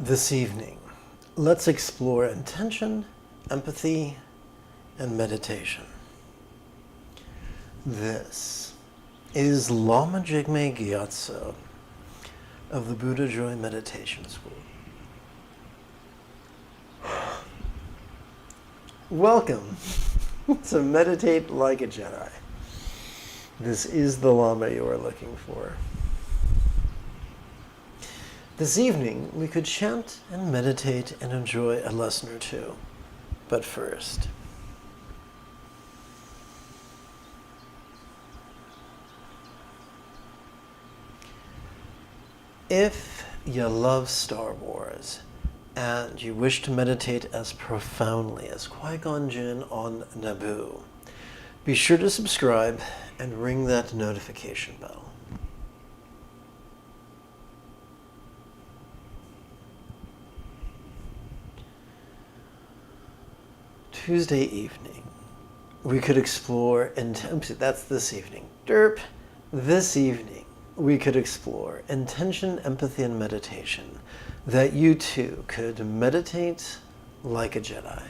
This evening, let's explore intention, empathy, and meditation. This is Lama Jigme Gyatso of the Buddha Joy Meditation School. Welcome to Meditate Like a Jedi. This is the Lama you are looking for. This evening, we could chant and meditate and enjoy a lesson or two. But first, if you love Star Wars and you wish to meditate as profoundly as Qui-Gon Jinn on Naboo, be sure to subscribe and ring that notification bell. Tuesday evening, we could explore, that's this evening, derp, this evening, we could explore intention, empathy, and meditation, that you too could meditate like a Jedi.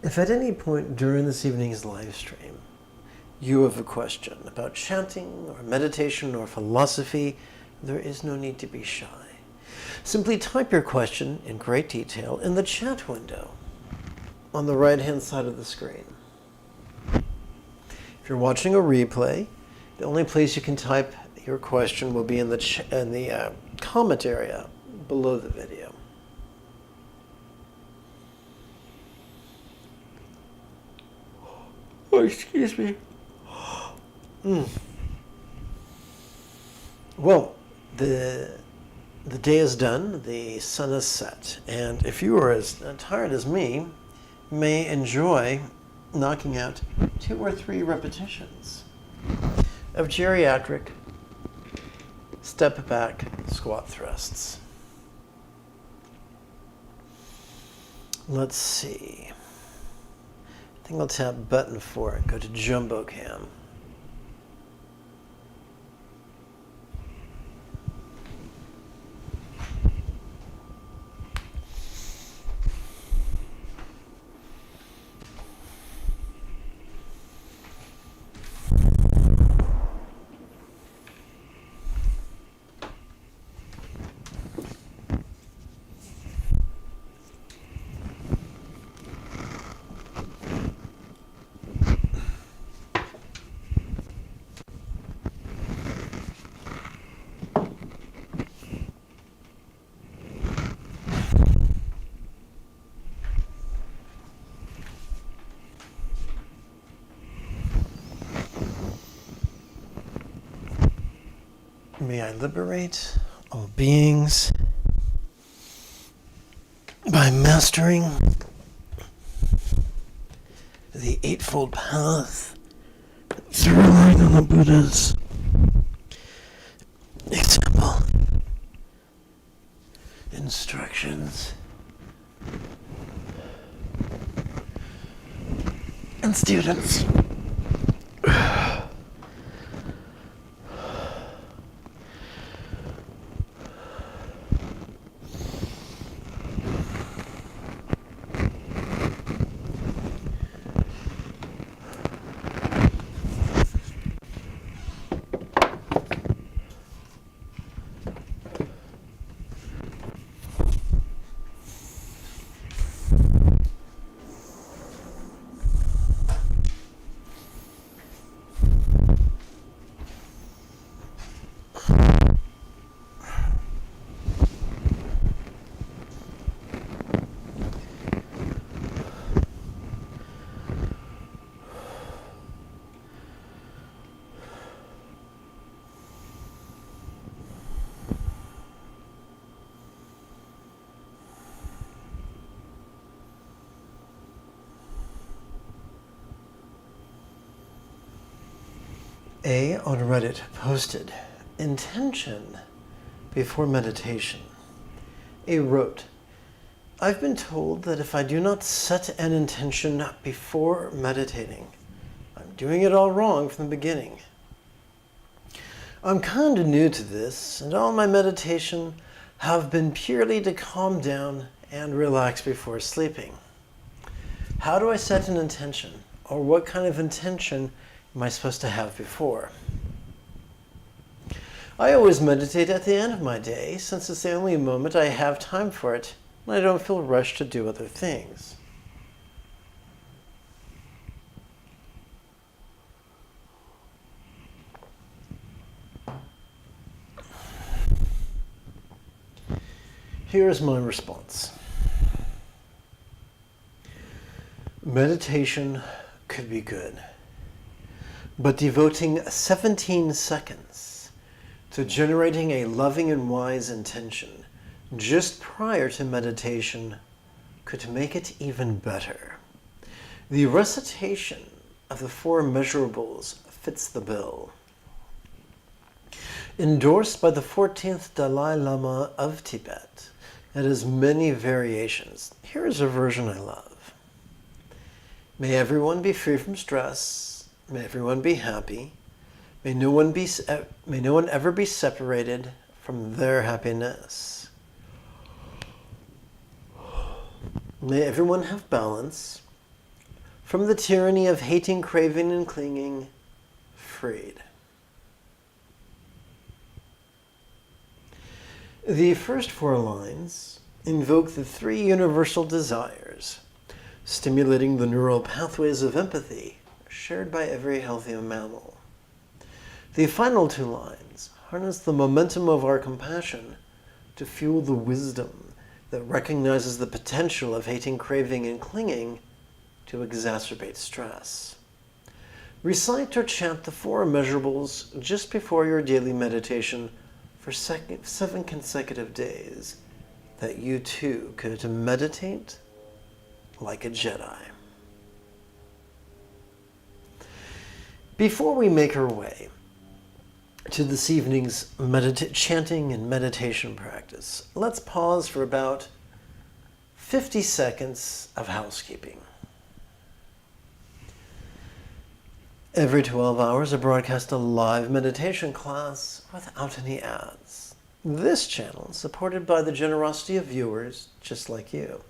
If at any point during this evening's live stream, you have a question about chanting or meditation or philosophy, there is no need to be shy. Simply type your question in great detail in the chat window on the right-hand side of the screen. If you're watching a replay, the only place you can type your question will be in the comment area below the video. Oh, excuse me. Well, the day is done, the sun is set, and if you are as tired as me, you may enjoy knocking out 2 or 3 repetitions of geriatric step back squat thrusts. Let's see. I think I'll tap button 4 and go to Jumbo Cam. May I liberate all beings by mastering the Eightfold Path through relying on the Buddha's example, instructions, and students. A on Reddit posted, intention before meditation. A wrote, I've been told that if I do not set an intention before meditating, I I'm doing it all wrong from the beginning. I'm kind of new to this, and all my meditation have been purely to calm down and relax before sleeping. How do I set an intention, or what kind of intention am I supposed to have before? I always meditate at the end of my day, since it's the only moment I have time for it, and I don't feel rushed to do other things. Here's my response. Meditation could be good, but devoting 17 seconds to generating a loving and wise intention just prior to meditation could make it even better. The recitation of the 4 measurables fits the bill. Endorsed by the 14th Dalai Lama of Tibet, it has many variations. Here is a version I love. May everyone be free from stress. May everyone be happy. May no one ever be separated from their happiness. May everyone have balance. From the tyranny of hating, craving, and clinging, freed. The first 4 lines invoke the 3 universal desires, stimulating the neural pathways of empathy shared by every healthy mammal. The final 2 lines harness the momentum of our compassion to fuel the wisdom that recognizes the potential of hating, craving, and clinging to exacerbate stress. Recite or chant the 4 measurables just before your daily meditation for 7 consecutive days, that you too could meditate like a Jedi. Before we make our way to this evening's chanting and meditation practice, let's pause for about 50 seconds of housekeeping. Every 12 hours, I broadcast a live meditation class without any ads. This channel is supported by the generosity of viewers just like you.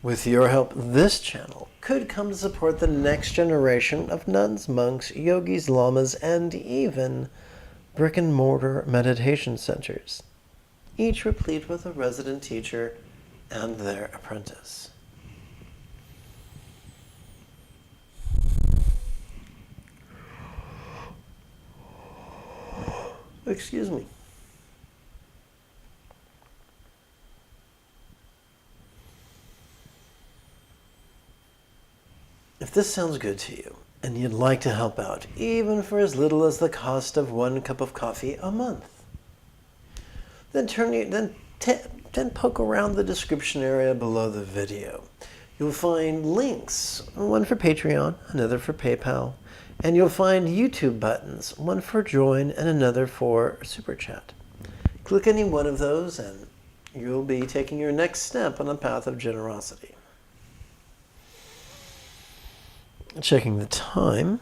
With your help, this channel could come to support the next generation of nuns, monks, yogis, lamas, and even brick-and-mortar meditation centers, each replete with a resident teacher and their apprentice. Excuse me. If this sounds good to you, and you'd like to help out, even for as little as the cost of 1 cup of coffee a month, then poke around the description area below the video. You'll find links, one for Patreon, another for PayPal, and you'll find YouTube buttons, one for join and another for Super Chat. Click any one of those and you'll be taking your next step on a path of generosity. Checking the time,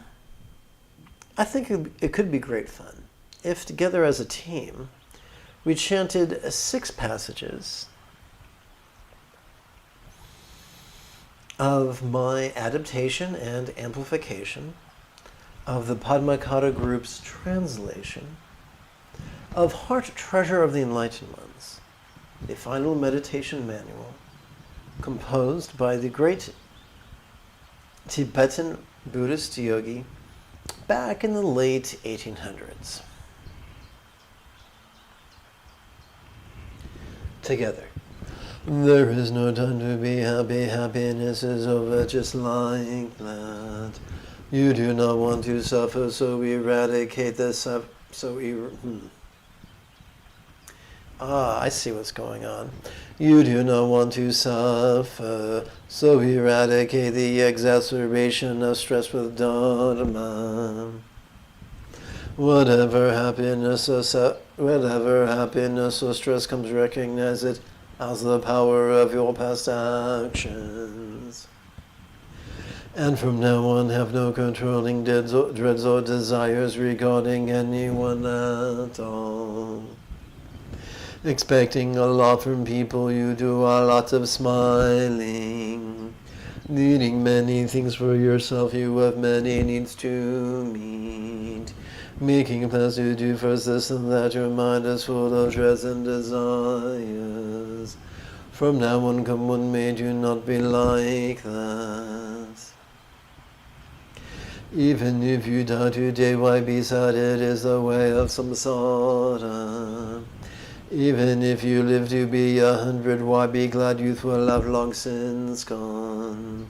I think it could be great fun if together as a team we chanted 6 passages of my adaptation and amplification of the Padmakara group's translation of Heart Treasure of the Enlightened Ones, a final meditation manual composed by the great Tibetan Buddhist yogi back in the late 1800s. Together. There is no time to be happy, happiness is over just like that. You do not want to suffer, so eradicate the I see what's going on. You do not want to suffer, so eradicate the exacerbation of stress with Dharma. Whatever happiness or stress comes, recognize it as the power of your past actions. And from now on have no controlling dreads or desires regarding anyone at all. Expecting a lot from people, you do a lot of smiling. Needing many things for yourself, you have many needs to meet. Making plans to do first this and that, your mind is full of dreads and desires. From now on, come what may, do not be like that. Even if you die today, why be sad? It is the way of samsara. Even if you live to be 100, why be glad? Youth will have long since gone.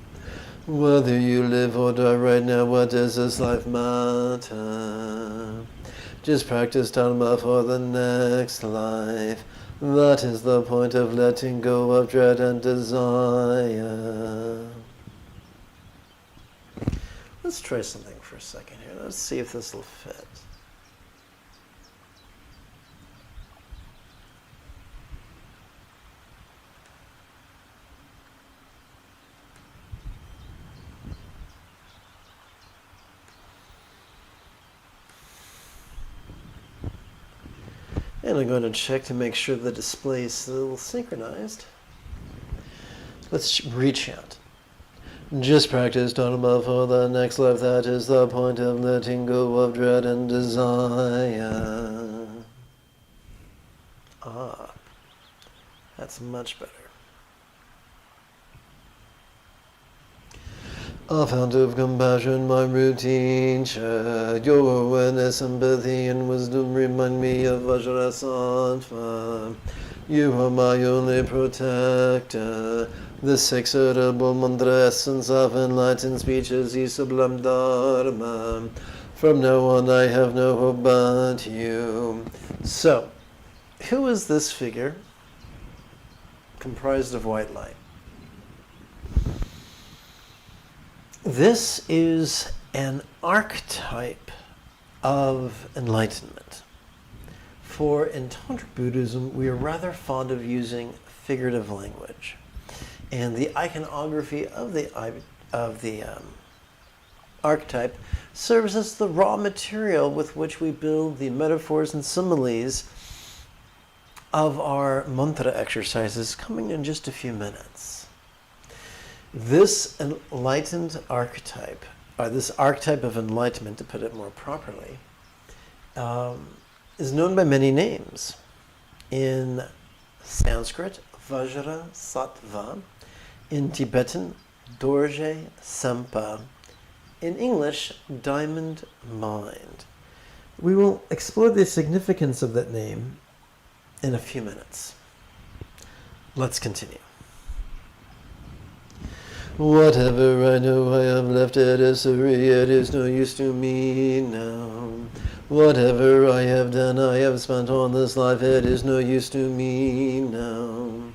Whether you live or die right now, what does this life matter? Just practice Dharma for the next life. That is the point of letting go of dread and desire. Let's try something for a second here. Let's see if this will fit. And I'm going to check to make sure the display is still synchronized. Let's rechant. Just practice Dharma for the next life. That is the point of letting go of dread and desire. Ah, that's much better. A fount of compassion, my routine check. Your awareness, empathy, and wisdom remind me of Vajrasattva. You are my only protector. The six audible mantra essence of enlightened speech is the sublime Dharma. From now on I have no hope but you. So, who is this figure comprised of white light? This is an archetype of enlightenment. For in Tantra Buddhism, we are rather fond of using figurative language. And the iconography of the archetype serves as the raw material with which we build the metaphors and similes of our mantra exercises coming in just a few minutes. This enlightened archetype, or this archetype of enlightenment, to put it more properly, is known by many names. In Sanskrit, Vajra Sattva. In Tibetan, Dorje Sampa. In English, Diamond Mind. We will explore the significance of that name in a few minutes. Let's continue. Whatever I know I have left it as history, it is no use to me now. Whatever I have done, I have spent on this life, it is no use to me now.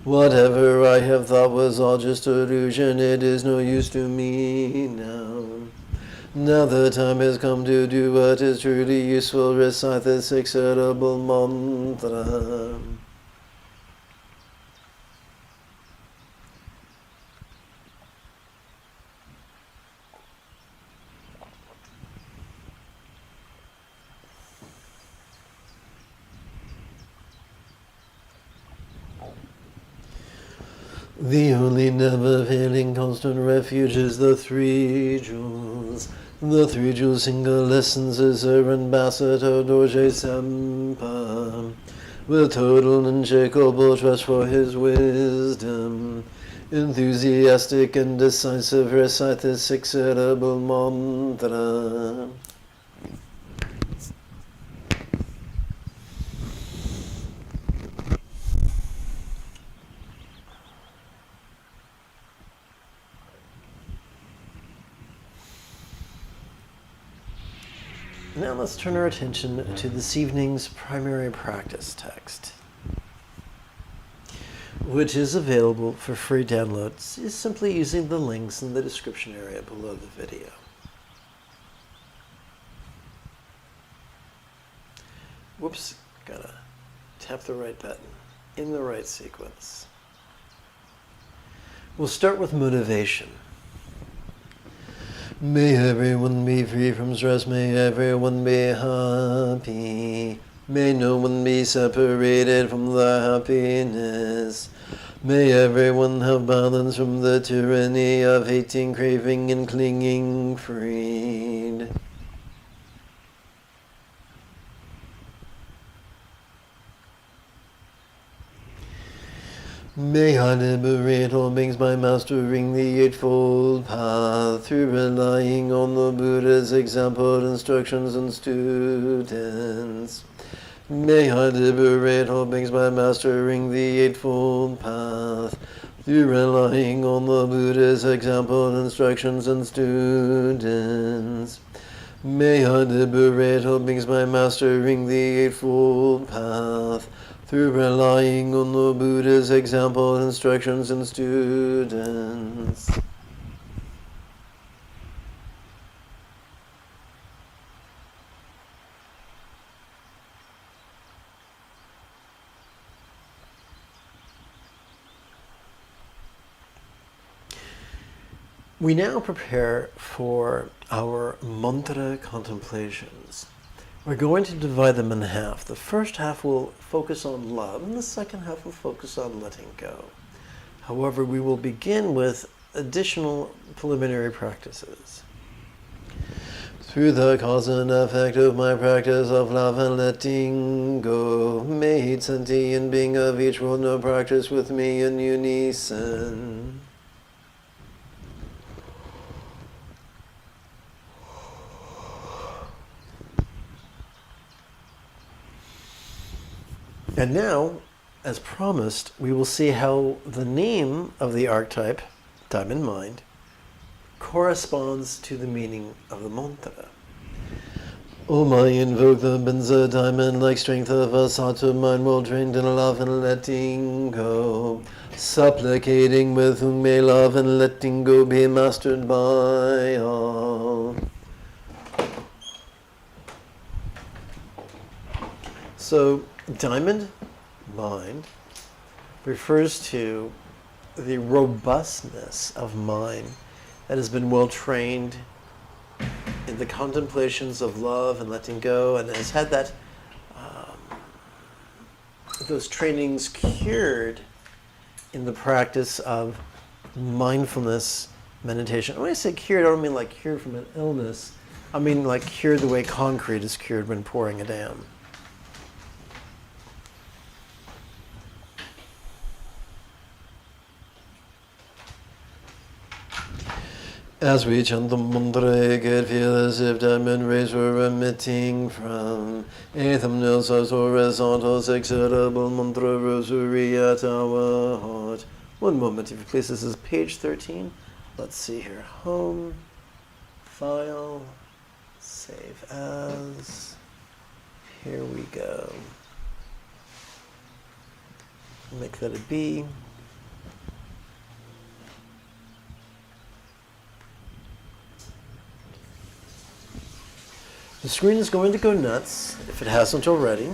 Whatever I have thought was all just illusion, it is no use to me now. Now the time has come to do what is truly useful, recite the six audible mantra. The only never-failing constant refuge is the three jewels. The three jewels single essence is her ambassador Dorje Sampa. With total unshakable trust for his wisdom, enthusiastic and decisive, recite the six audible mantra. Now let's turn our attention to this evening's primary practice text, which is available for free downloads is simply using the links in the description area below the video. Whoops, gotta tap the right button in the right sequence. We'll start with motivation. May everyone be free from stress, may everyone be happy. May no one be separated from the happiness. May everyone have balance from the tyranny of hating, craving, and clinging, freed. May I liberate all beings by mastering the Eightfold Path through relying on the Buddha's example, instructions, and students. May I liberate all beings by mastering the Eightfold Path through relying on the Buddha's example, instructions, and students. May I liberate all beings by mastering the Eightfold Path through relying on the Buddha's example, instructions, and students. We now prepare for our mantra contemplations. We're going to divide them in half. The first half will focus on love, and the second half will focus on letting go. However, we will begin with additional preliminary practices. Through the cause and effect of my practice of love and letting go, may each sentient being of each world know practice with me in unison. And now, as promised, we will see how the name of the archetype, Diamond Mind, corresponds to the meaning of the mantra. Om I invoke the Benza diamond-like strength of a Sattva mind well trained in love and letting go, supplicating with whom may love and letting go be mastered by all. So, Diamond Mind refers to the robustness of mind that has been well trained in the contemplations of love and letting go, and has had that those trainings cured in the practice of mindfulness meditation. When I say cured, I don't mean like cured from an illness. I mean like cured the way concrete is cured when pouring a dam. As we chant the mantra, I could feel as if diamond rays were emitting from a thumbnail size horizontal six-syllable mantra rosary at our heart. One moment, if you please. This is page 13. Let's see here. Home, file, save as. Here we go. Make that a B. The screen is going to go nuts, if it hasn't already.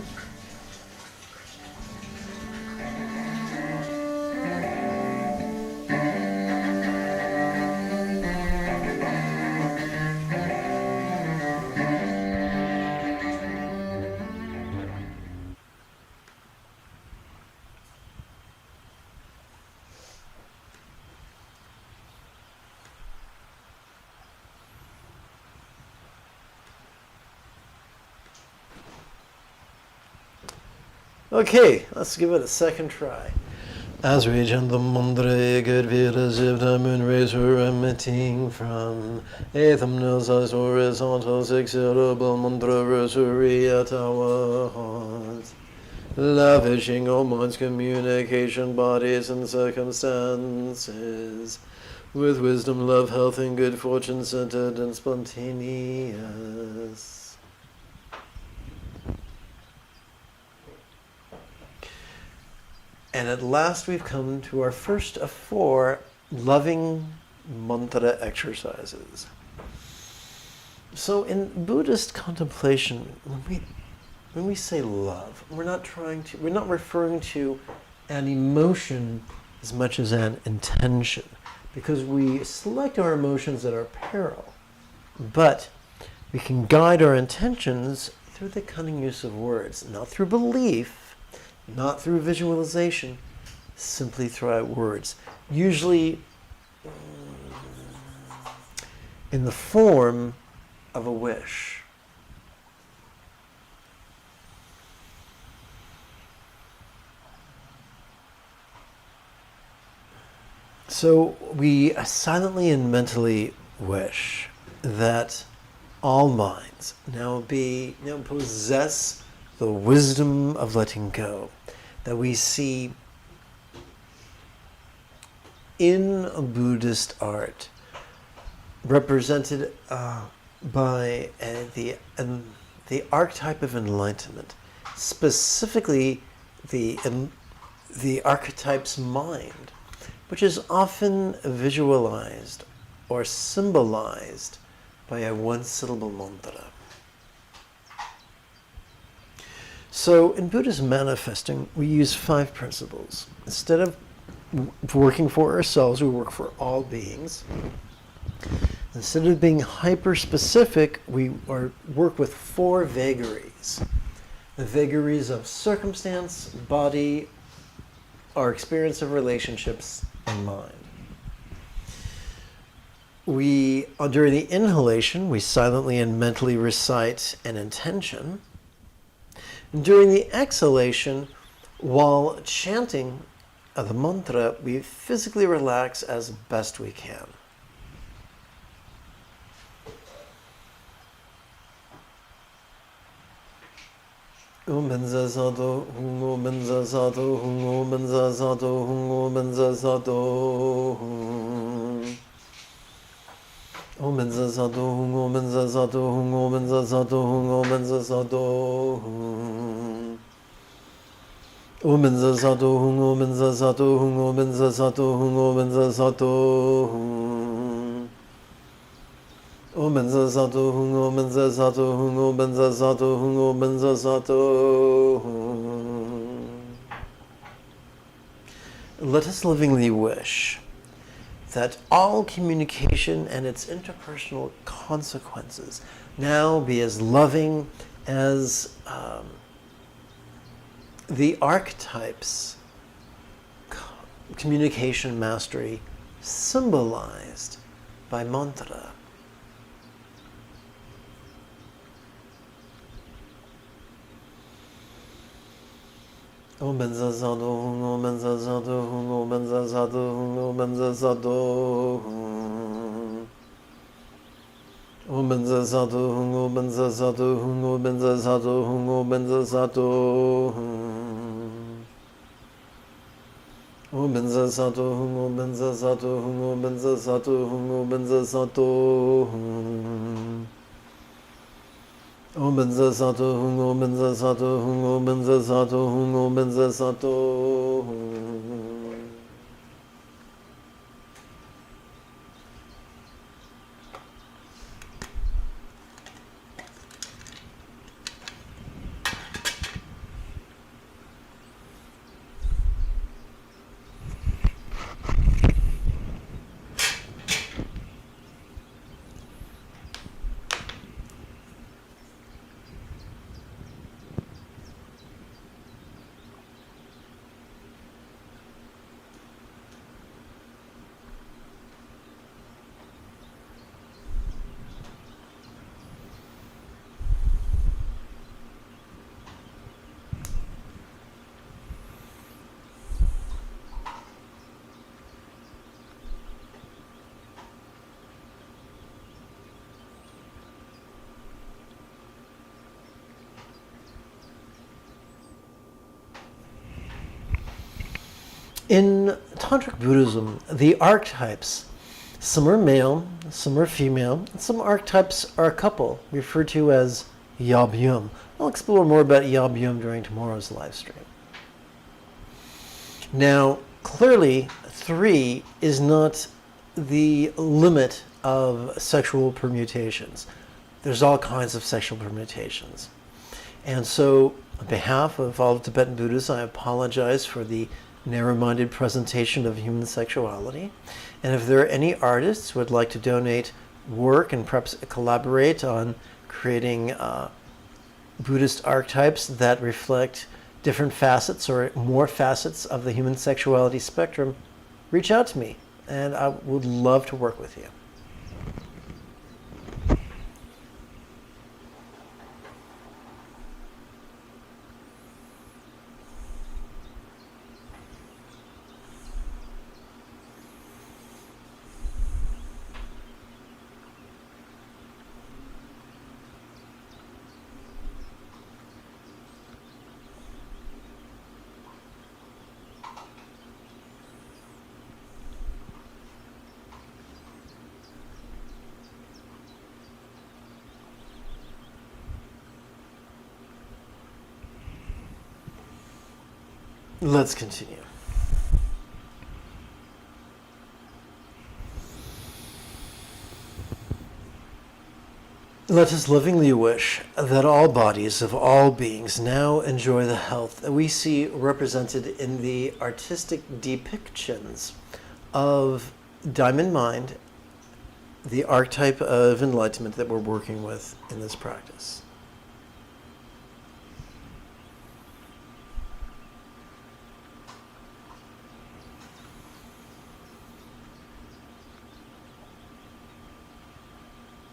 Okay, let's give it a second try. As we chant the mantra, it could feel as if diamond rays were emitting from a thumbnail-sized horizontal six-syllable mantra rosary at our hearts, lavishing all minds, communication, bodies, and circumstances with wisdom, love, health, and good fortune centered and spontaneous. And at last we've come to our first of 4 loving mantra exercises. So in Buddhist contemplation, when we say love, we're not referring to an emotion as much as an intention, because we select our emotions at our peril. But we can guide our intentions through the cunning use of words, not through belief, not through visualization, simply through words. Usually in the form of a wish. So we silently and mentally wish that all minds now possess the wisdom of letting go, that we see in Buddhist art represented by the archetype of enlightenment, specifically the archetype's mind, which is often visualized or symbolized by a one-syllable mantra. So in Buddhist manifesting, we use 5 principles. Instead of working for ourselves, we work for all beings. Instead of being hyper-specific, we work with 4 vagaries. The vagaries of circumstance, body, our experience of relationships, and mind. During the inhalation, we silently and mentally recite an intention. During the exhalation, while chanting the mantra, we physically relax as best we can. Om Benza Zato, Om Benza Zato, Om Benza Zato, Om Benza Zato. Om Benza Zato, Om Benza Zato, Om Benza Zato, Om Benza Zato. Om Benza Zato, Om Benza Zato, Om Benza Zato, Om Benza Zato. Om Benza Zato, Om Benza Zato, Om Benza Zato, Om Benza Zato. Let us lovingly wish that all communication and its interpersonal consequences now be as loving as the archetypes communication mastery symbolized by mantra. Om Benza Zato, Om Benza Zato, Om Benza Zato, Om Benza Zato. Om Benza Zato, Om Benza Zato, Om Benza Zato, Om Benza Zato. Om Benza Zato, Om Benza Zato, Om Benza Zato, Om Benza Zato. Om Benza Zato, Om Benza Zato, Om Benza Zato, Om Benza Zato. In Tantric Buddhism, the archetypes, some are male, some are female, and some archetypes are a couple, referred to as Yab-Yum. I'll explore more about Yab-Yum during tomorrow's live stream. Now, clearly, 3 is not the limit of sexual permutations. There's all kinds of sexual permutations. And so, on behalf of all Tibetan Buddhists, I apologize for the narrow-minded presentation of human sexuality. And if there are any artists who would like to donate work and perhaps collaborate on creating Buddhist archetypes that reflect different facets or more facets of the human sexuality spectrum, reach out to me, and I would love to work with you. Let's continue. Let us lovingly wish that all bodies of all beings now enjoy the health that we see represented in the artistic depictions of Diamond Mind, the archetype of enlightenment that we're working with in this practice.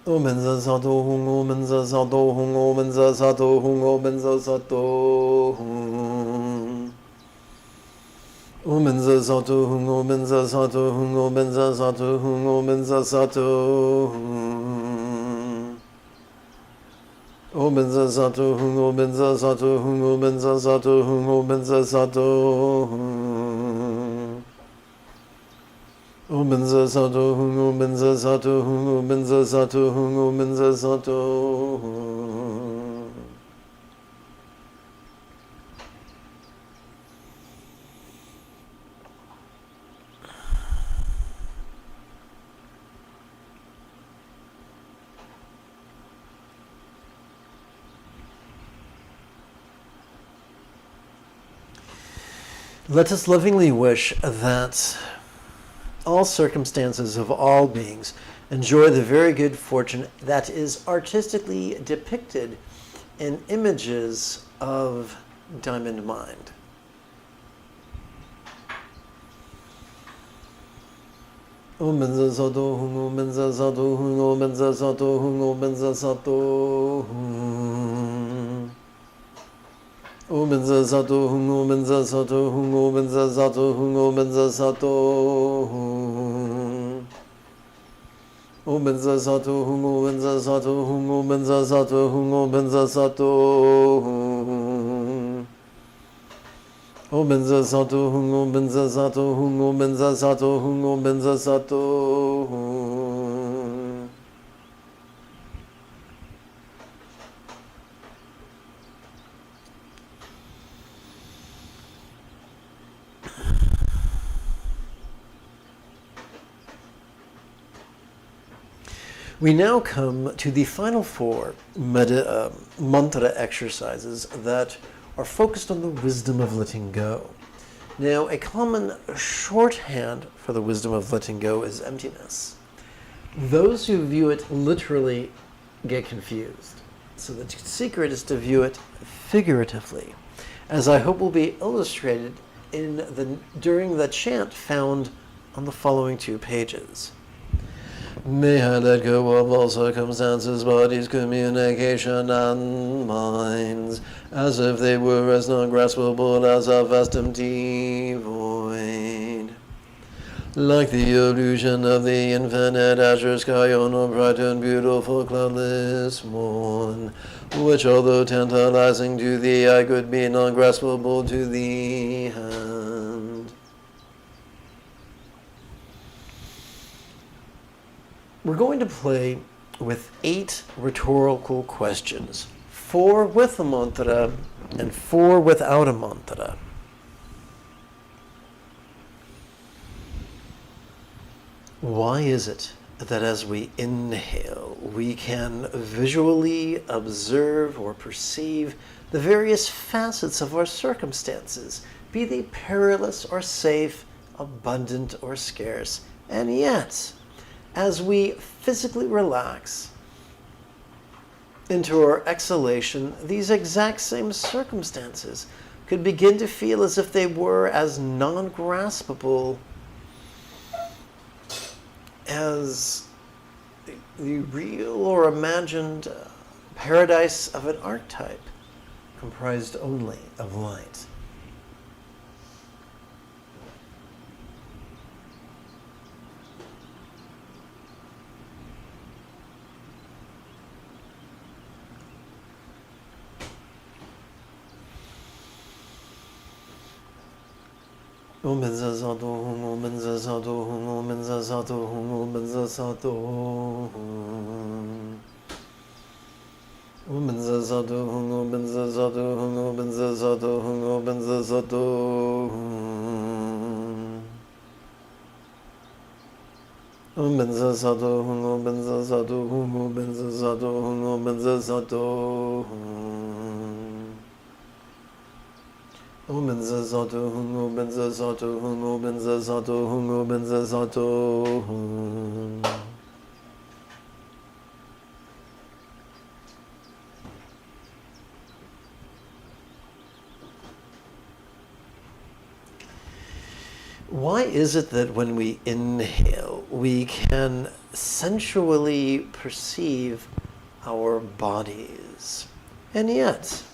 Omenza sato hung, omenza sato hung, omenza sato hung, omenza sato hung. Omenza sato hung, omenza sato hung, omenza sato hung, omenza sato hung. Omenza sato hung, omenza sato hung, omenza sato hung, omenza sato hung. Omenza sato hung, omenza sato hung, omenza sato hung, omenza sato hung. Let us lovingly wish that all circumstances of all beings enjoy the very good fortune that is artistically depicted in images of Diamond Mind. Omenza sato hung, omenza sato hung, omenza sato hung, omenza sato hung. Omenza sato hung, omenza sato hung, omenza sato hung, omenza sato hung. Omenza sato hung, omenza sato hung, omenza sato hung, omenza sato hung. Omenza sato hung, omenza sato hung, omenza sato hung, omenza sato hung. We now come to the final four mantra exercises that are focused on the wisdom of letting go. Now, a common shorthand for the wisdom of letting go is emptiness. Those who view it literally get confused. So the secret is to view it figuratively, as I hope will be illustrated during the chant found on the following 2 pages. May I let go of all circumstances, bodies, communication, and minds, as if they were as non-graspable as a vast empty void. Like the illusion of the infinite azure sky on a bright and beautiful cloudless morn, which, although tantalizing to the eye, could be non-graspable to the hand. We're going to play with 8 rhetorical questions, 4 with a mantra and 4 without a mantra. Why is it that as we inhale, we can visually observe or perceive the various facets of our circumstances, be they perilous or safe, abundant or scarce, and yet, As we physically relax into our exhalation, these exact same circumstances could begin to feel as if they were as non-graspable as the real or imagined paradise of an archetype comprised only of light. Om Zazato, Om Zazato, Om Zazato, Om Zazato. Om Zazato, Om Zazato, Om Zazato, Om Zazato. Om Zazato, Om Zazato, Om Zazato, Om Zazato. Om Zazato, Om Zazato, Om Zazato, Om Zazato. Why is it that when we inhale, we can sensually perceive our bodies? And yet,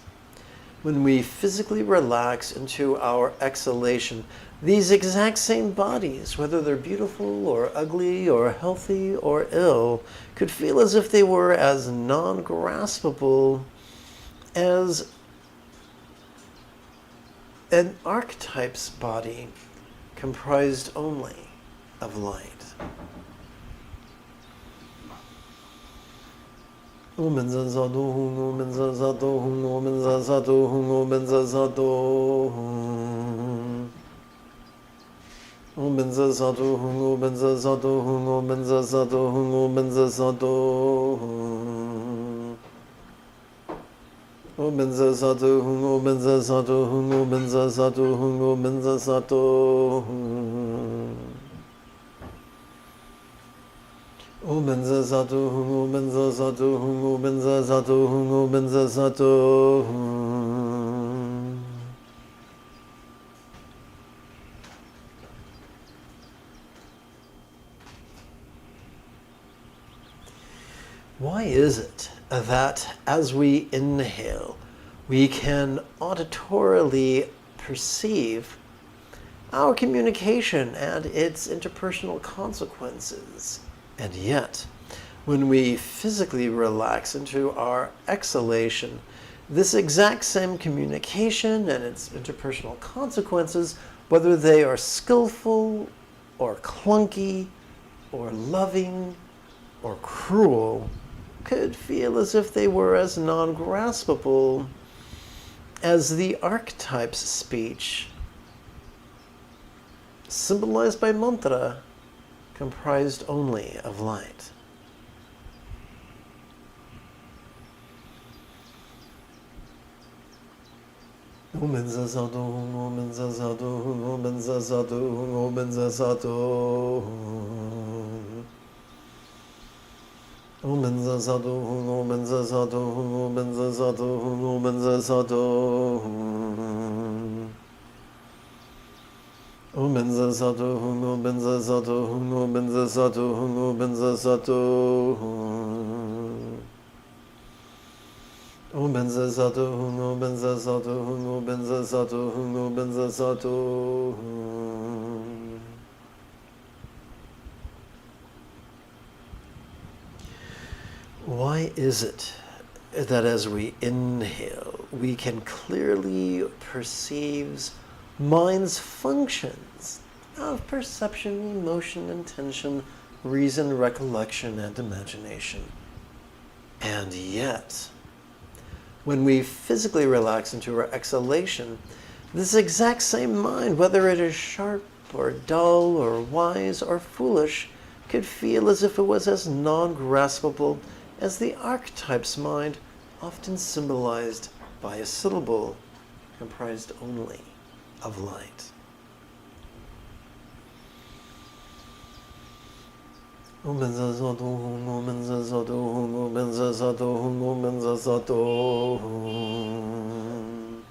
when we physically relax into our exhalation, these exact same bodies, whether they're beautiful or ugly or healthy or ill, could feel as if they were as non-graspable as an archetype's body comprised only of light. Om Zazato, Om Zazato, Om Zazato, Om Zazato. Om Zazato, Om Zazato, Om Zazato, Om Zazato. Om Zazato, Om Zazato, Om Zazato, Om Zazato. Om Zazato, Om Zazato, Om Zazato, Om Zazato. Why is it that as we inhale, we can auditorily perceive our communication and its interpersonal consequences? And yet, when we physically relax into our exhalation, this exact same communication and its interpersonal consequences, whether they are skillful or clunky or loving or cruel, could feel as if they were as non-graspable as the archetype's speech, symbolized by mantra, comprised only of light. Om Zazato, Om Zazato, Om Zazato, Om Zazato. Om Zazato, Om Zazato, Om Zazato, Om Zazato. Om Zazato, Om Zazato, Om Zazato, Om Zazato. Om Zazato, Om Zazato, Om Zazato, Om Zazato. Why is it that as we inhale, we can clearly perceive mind's functions of perception, emotion, intention, reason, recollection, and imagination? And yet, when we physically relax into our exhalation, this exact same mind, whether it is sharp or dull or wise or foolish, could feel as if it was as non-graspable as the archetype's mind, often symbolized by a syllable comprised only of light. Omenza sato hung, omenza sato hung, omenza sato hung, omenza sato hung.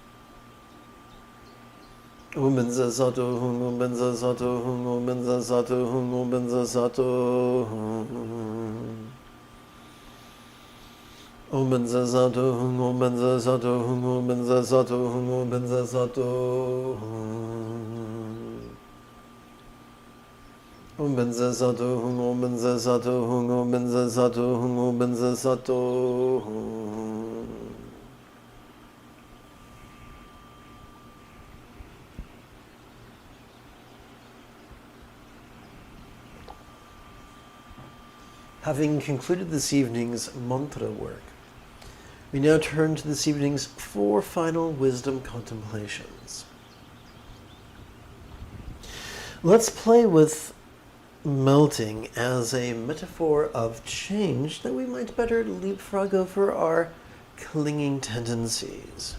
Omenza sato hung, omenza sato hung, omenza sato hung, omenza sato hung. Omenza sato hung, omenza sato hung, omenza sato hung, omenza sato hung. Omenza sato hung, omenza sato hung, omenza sato hung, omenza sato hung. Having concluded this evening's mantra work, we now turn to this evening's 4 final wisdom contemplations. Let's play with melting as a metaphor of change that we might better leapfrog over our clinging tendencies.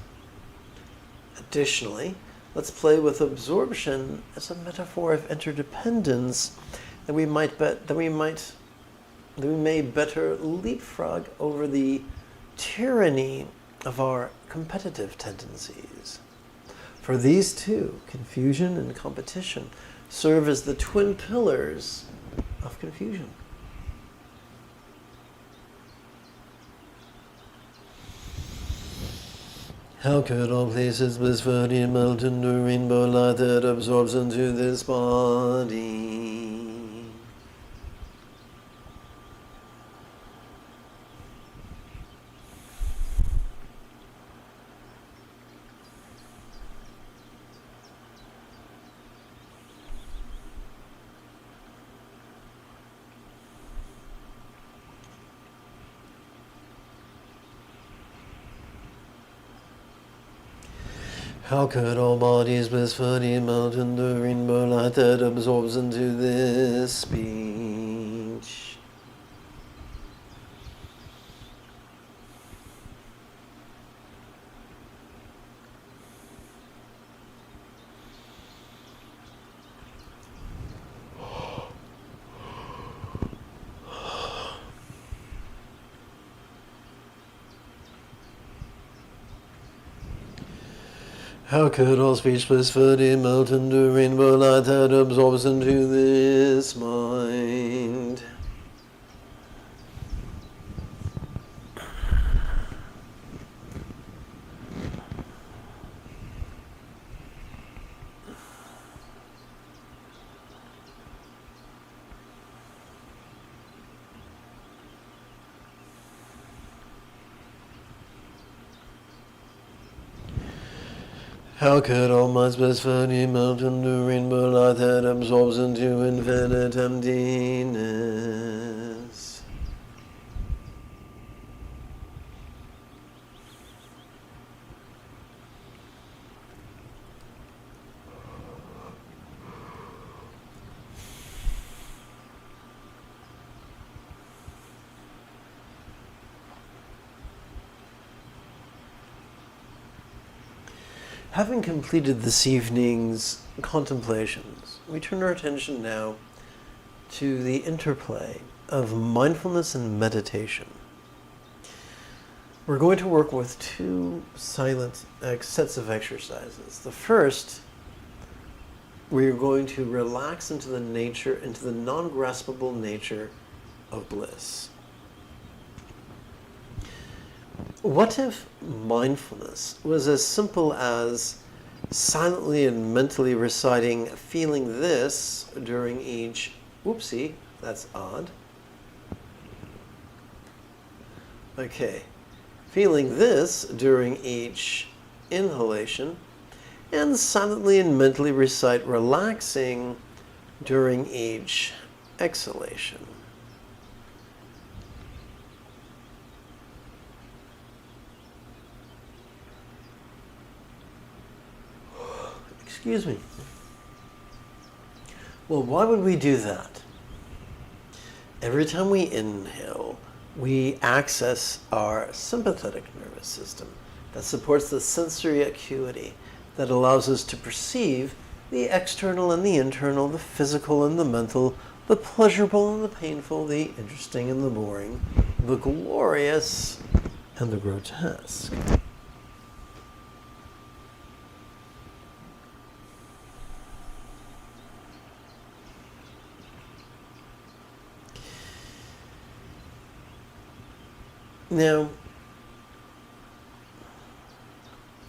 Additionally, let's play with absorption as a metaphor of interdependence that we may better leapfrog over the tyranny of our competitive tendencies. For these two, confusion and competition, serve as the twin pillars of confusion. How could all places blissfully melt into rainbow light that absorbs into this body? How could all bodies blissfully melt in the rainbow light that absorbs into this speech? How could all speech blissfully melt into rainbow light that absorbs into this mind? How could all minds blissfully melt into rainbow light that absorbs into infinite emptiness? Having completed this evening's contemplations, we turn our attention now to the interplay of mindfulness and meditation. We're going to work with 2 silent sets of exercises. The first, we are going to relax into the non-graspable nature of bliss. What if mindfulness was as simple as silently and mentally reciting feeling this during each, whoopsie, that's odd. Okay, feeling this during each inhalation and silently and mentally recite relaxing during each exhalation. Excuse me. Well, why would we do that? Every time we inhale, we access our sympathetic nervous system that supports the sensory acuity that allows us to perceive the external and the internal, the physical and the mental, the pleasurable and the painful, the interesting and the boring, the glorious and the grotesque. Now,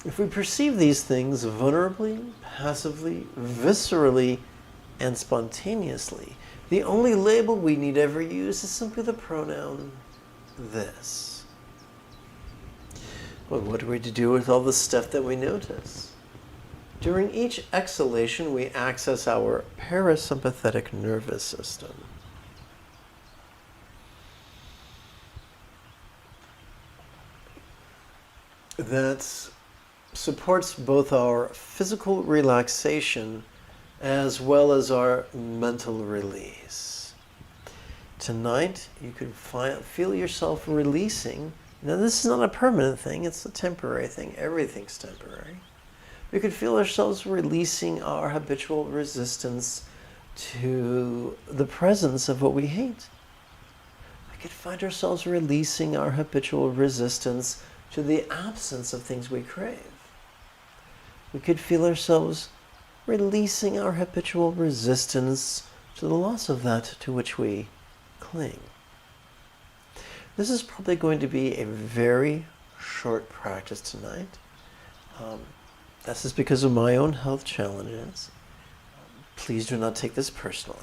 if we perceive these things vulnerably, passively, viscerally, and spontaneously, the only label we need ever use is simply the pronoun this. Well, what are we to do with all the stuff that we notice? During each exhalation, we access our parasympathetic nervous system. That supports both our physical relaxation as well as our mental release. Tonight, you can feel yourself releasing. Now, this is not a permanent thing, it's a temporary thing. Everything's temporary. We could feel ourselves releasing our habitual resistance to the presence of what we hate. We could find ourselves releasing our habitual resistance to the absence of things we crave. We could feel ourselves releasing our habitual resistance to the loss of that to which we cling. This is probably going to be a very short practice tonight. This is because of my own health challenges. Please do not take this personally.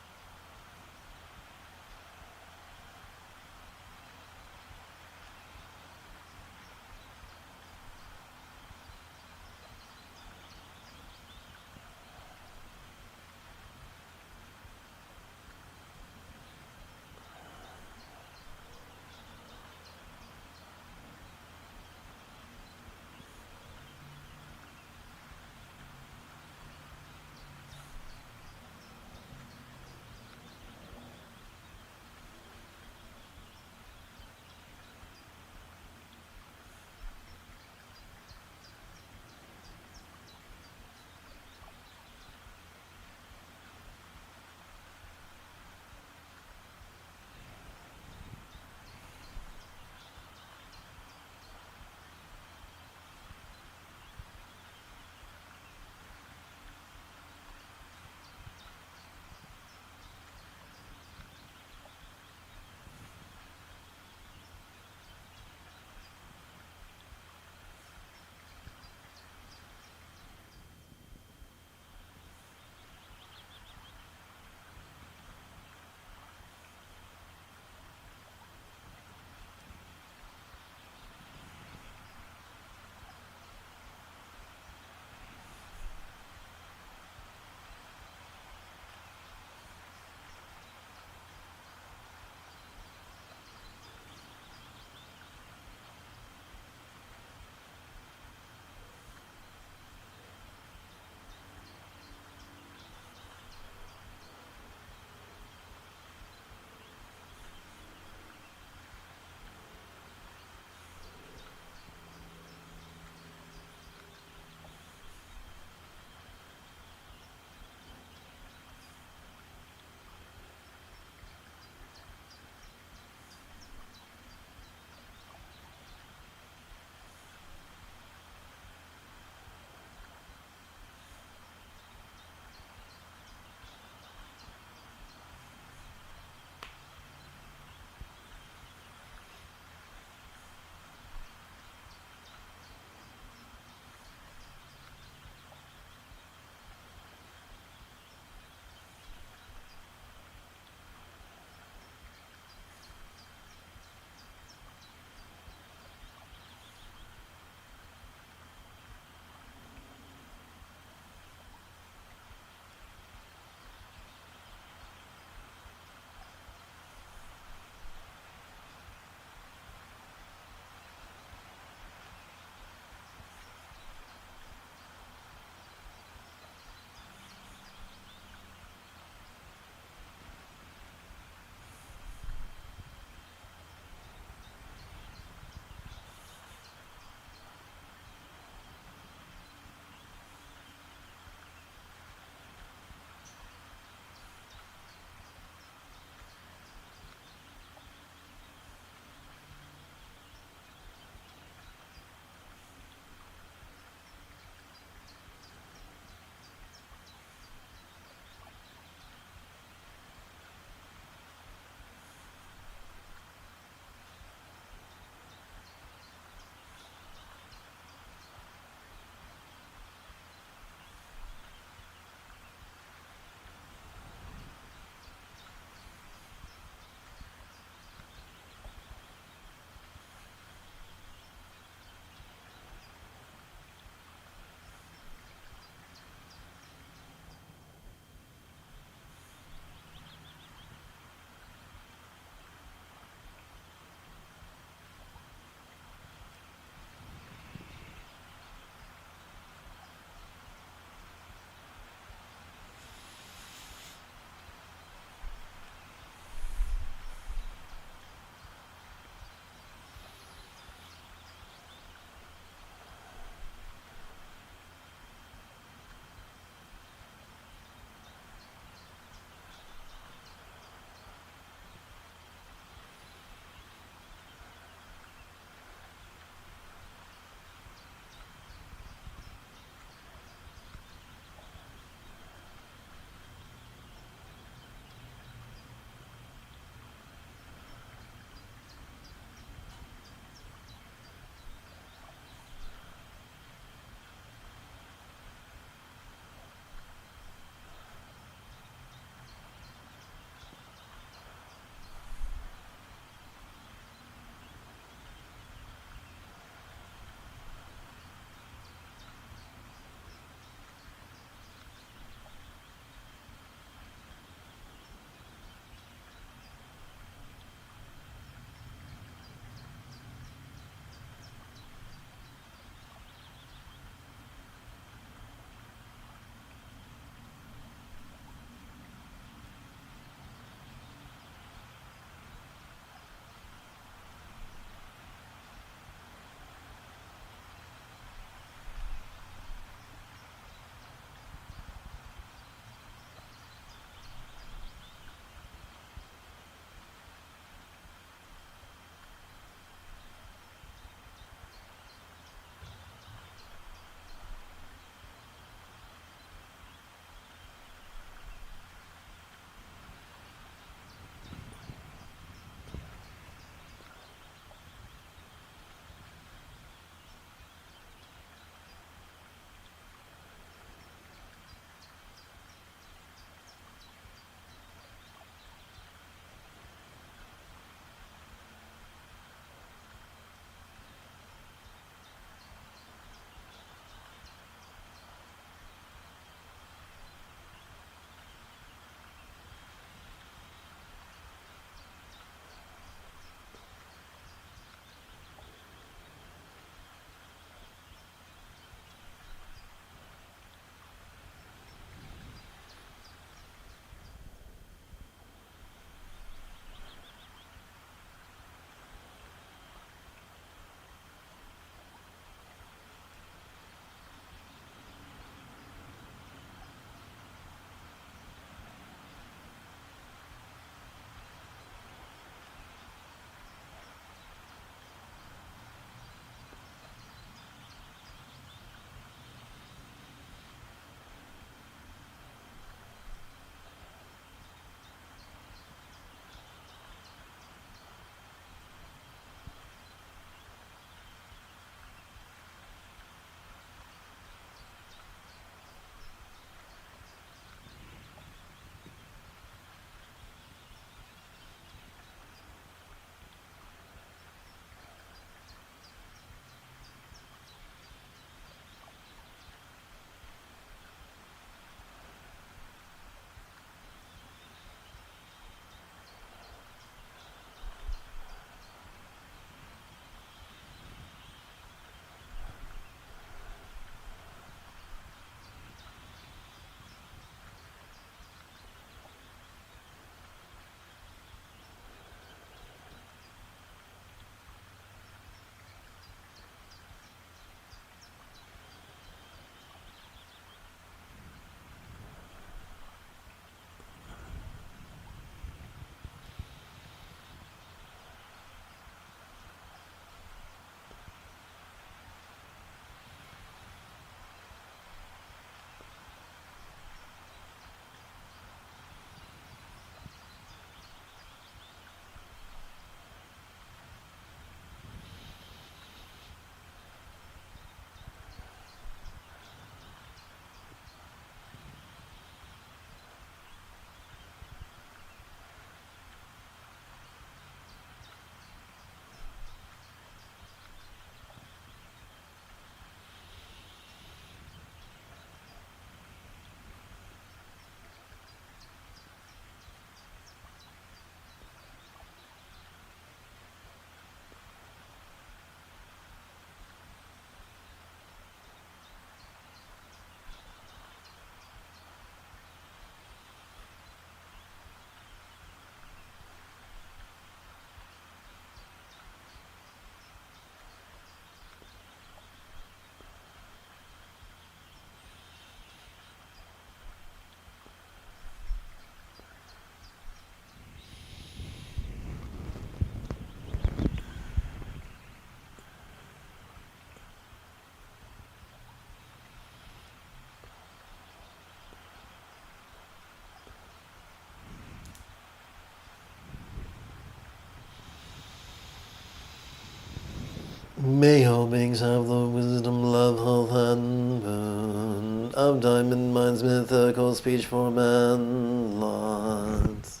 May all beings have the wisdom, love, health, and boon of Diamond Mind's mythical speech for man lots.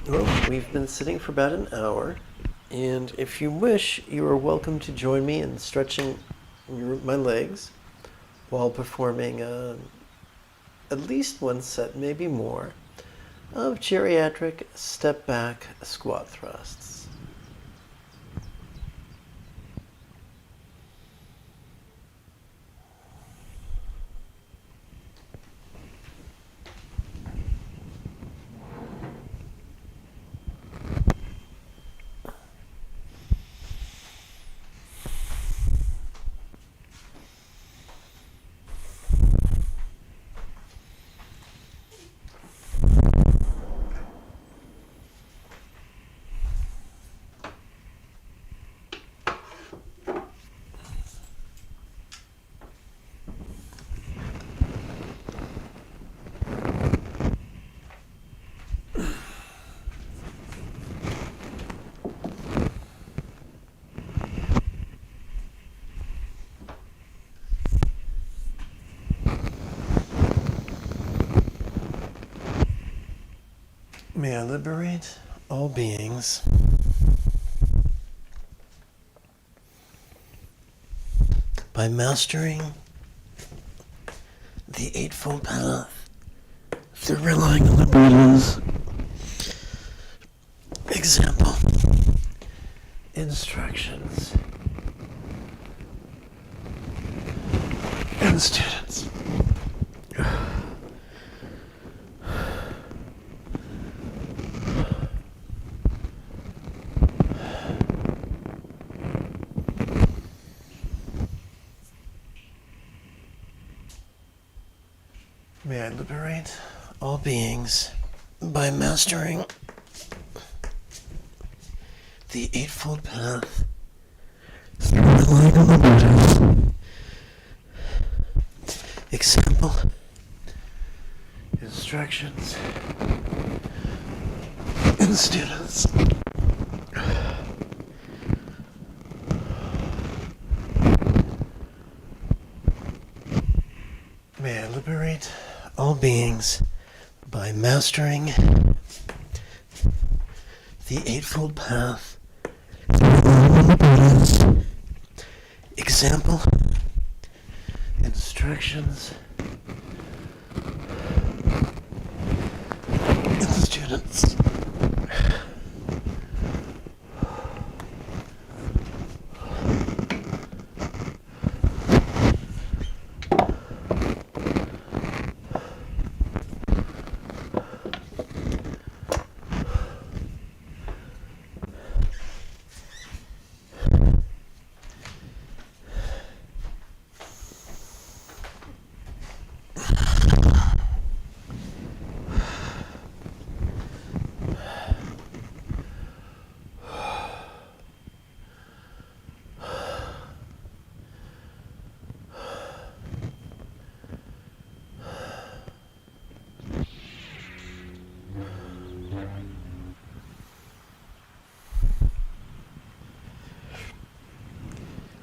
Well, we've been sitting for about an hour, and if you wish, you are welcome to join me in stretching my legs while performing at least one set, maybe more, of geriatric step-back squat thrusts. May I liberate all beings by mastering the Eightfold Path through relying on the Buddha's example, instructions, and students. May I liberate all beings by mastering the Eightfold Path through relying on the Buddha's example, instructions, and students. May I liberate all beings by mastering the Eightfold Path through the Buddha's example, instructions, and students.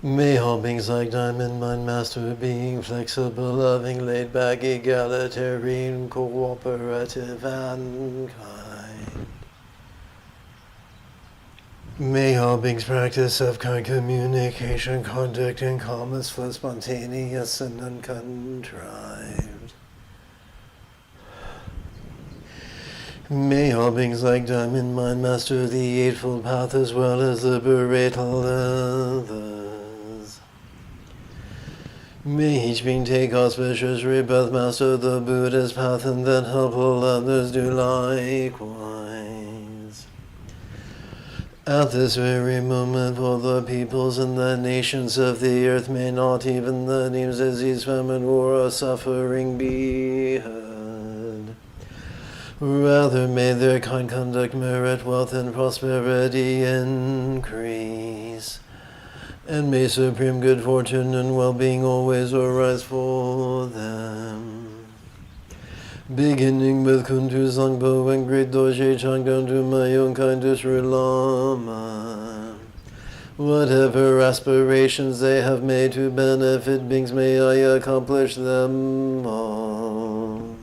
May all beings like Diamond Mind Master being flexible, loving, laid back, egalitarian, cooperative, and kind. May all beings practice self-kind communication, conduct, and calmness, flow spontaneous and uncontrived. May all beings like Diamond Mind master the Eightfold Path as well as liberate all others. May each being take auspicious rebirth, master the Buddha's path, and then help all others do likewise. At this very moment, for the peoples and the nations of the earth, may not even the names disease, famine, war, or suffering be heard. Rather may their kind conduct merit wealth and prosperity increase. And may supreme good fortune and well-being always arise for them. Beginning with Kuntu Sangpo and Great Doshe Changdong to my own kind of Sri Lama. Whatever aspirations they have made to benefit beings, may I accomplish them all.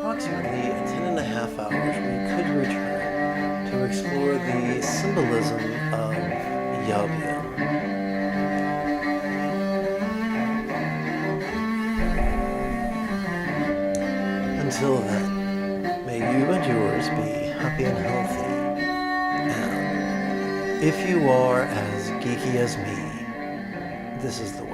Approximately 10.5 hours, we could return to explore the symbolism of Yavya. Until then, may you and yours be happy and healthy. And if you are as geeky as me, this is the